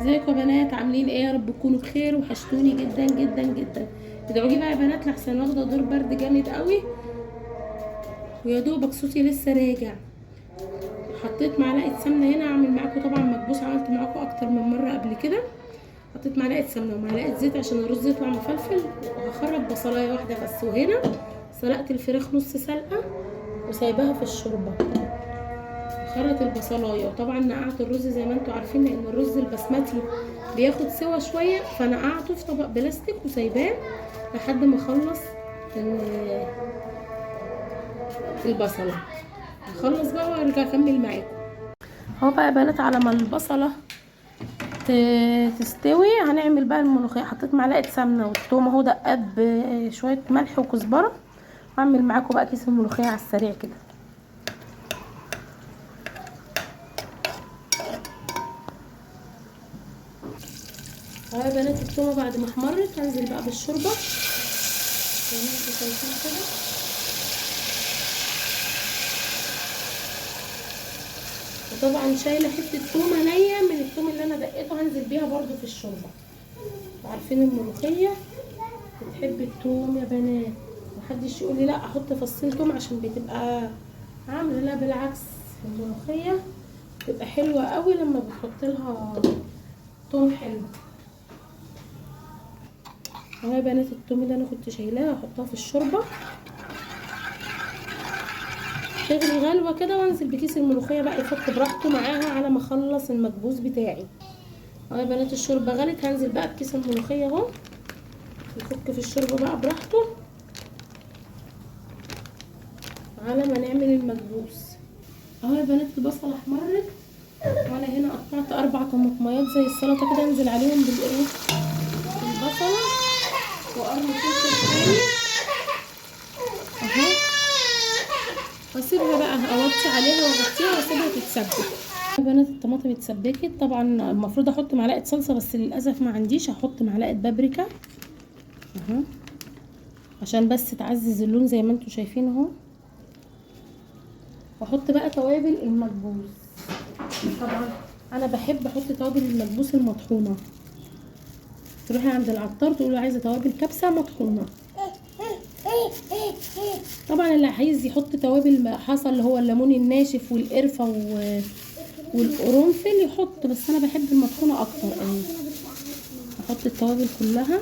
ازيكم يا بنات؟ عاملين ايه؟ يا رب تكونوا بخير. وحشتوني جدا جدا جدا. ادعوا لي بقى يا بنات لحسن واخده دور برد جامد قوي، ويا دوبك صوتي لسه راجع. حطيت معلقه سمنه هنا. اعمل معاكم طبعا مكبوس، عملت معاكم اكتر من مره قبل كده. حطيت معلقه سمنه ومعلقه زيت عشان الرز يطلع مفلفل، وهخرج بصلايه واحده بس. وهنا سلقت الفراخ نص سلقه وسايباها في الشوربه. خرط البصلايه، وطبعا نقعت الرز زي ما انتم عارفين، لان الرز البسمتي بياخد سوا شويه، فنقعته في طبق بلاستيك وسايباه لحد ما اخلص البصله. اخلص بقى وارجع اكمل معاكم. اهو بقى يا بنات، على ما البصله تستوي هنعمل بقى الملوخيه. حطيت معلقه سمنه والثوم اهو، دقات بشويه ملح وكزبره. هعمل معاكم بقى كيس الملوخيه على السريع كده. اهو يا بنات التومه بعد ما احمرت هنزل بقى بالشوربه زي ما انتم شايفين كده. وطبعا شايله حته تومه نيه من التوم اللي انا دقيته، هنزل بيها برده في الشوربه. عارفين الملوخيه بتحب التوم يا بنات، محدش يقول لي لا احط فصين توم عشان بتبقى عامله. لا بالعكس، الملوخيه بتبقى حلوه قوي لما بتحط لها توم حلو. اهو يا بنات التوم اللي انا كنت شايلاها هحطها في الشوربه تغلي غلوه كده، وانزل بكيس الملوخيه بقى يفك براحته معاها على ما اخلص المكبوس بتاعي. اهو يا بنات الشوربه غلت، هنزل بقى بكيس الملوخيه اهو يفك في الشوربه بقى براحته على ما نعمل المكبوس. اهو يا بنات البصله احمرت، وانا هنا قطعت 4 طماطميات زي السلطه كده، انزل عليهم بالايه، البصله وقرن فلفل حامي اهو، واسيبها بقى اوطي عليها واغطيها واسيبها تتسبك. يا بنات الطماطم اتسبكت. طبعا المفروض احط معلقه صلصه بس للاسف ما عنديش، هحط معلقه بابريكا اهو عشان بس تعزز اللون زي ما انتم شايفين اهو. واحط بقى توابل المكبوس. طبعا انا بحب احط توابل المكبوس المطحونه. تروحي عند العطار تقولوا عايزه توابل كبسه مطحونه. طبعا اللي عايز يحط توابل حصى اللي هو الليمون الناشف والقرفه والقرنفل يحط، بس انا بحب المطحونه اكتر قوي. احط التوابل كلها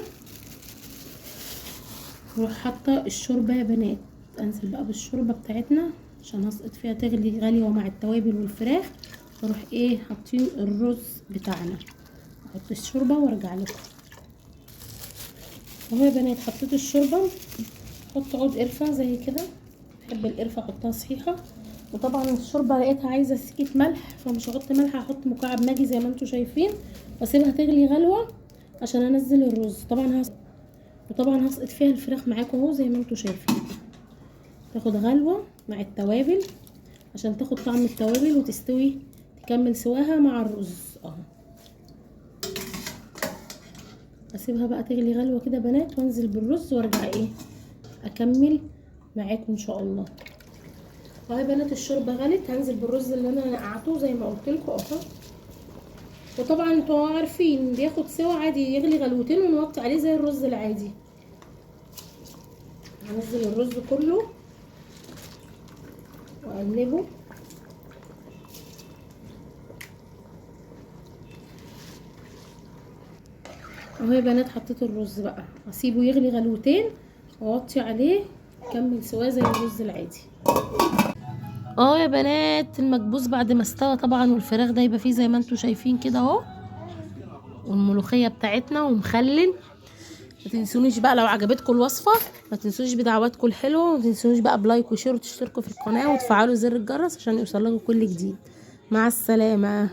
واروح حاطه الشوربه يا بنات. انزل بقى بالشوربه بتاعتنا عشان هسقط فيها تغلي غليوه مع التوابل والفراخ. واروح ايه حاطين الرز بتاعنا. احط الشوربه وارجع لكم. اهو يا بنات حطيت الشوربه. احط عود قرفه زي كده، بحب القرفه احطها صحيحه. وطبعا الشوربه لقيتها عايزه سكه ملح، فمش هحط ملح، هحط مكعب ماجي زي ما انتم شايفين، واسيبها تغلي غلوه عشان انزل الرز. وطبعا هسقط فيها الفراخ معاكم اهو زي ما انتم شايفين، تاخد غلوه مع التوابل عشان تاخد طعم التوابل وتستوي تكمل سواها مع الرز اهو. اسيبها بقى تغلي غلوه كده بنات، وانزل بالرز وارجع ايه اكمل معاكم ان شاء الله. اهو يا بنات الشوربه غلت، هنزل بالرز اللي انا نقعته زي ما قلت لكم اهو. وطبعا انتوا عارفين بياخد سوا عادي، يغلي غلوتين ونوطي عليه زي الرز العادي. هنزل الرز كله واقلبه. اهو يا بنات حطيت الرز بقى، هسيبه يغلي غلوتين واوطي عليه يكمل سواه زي الرز العادي. اهو يا بنات المكبوس بعد ما استوى طبعا، والفراخ دايبه فيه زي ما انتم شايفين كده اهو، والملوخيه بتاعتنا ومخلل. ما تنسونيش بقى لو عجبتكم الوصفه، ما تنسونيش بدعواتكم الحلوه، وما تنسونيش بقى بلايك وشير وتشتركوا في القناه وتفعلوا زر الجرس عشان يوصلكم كل جديد. مع السلامه.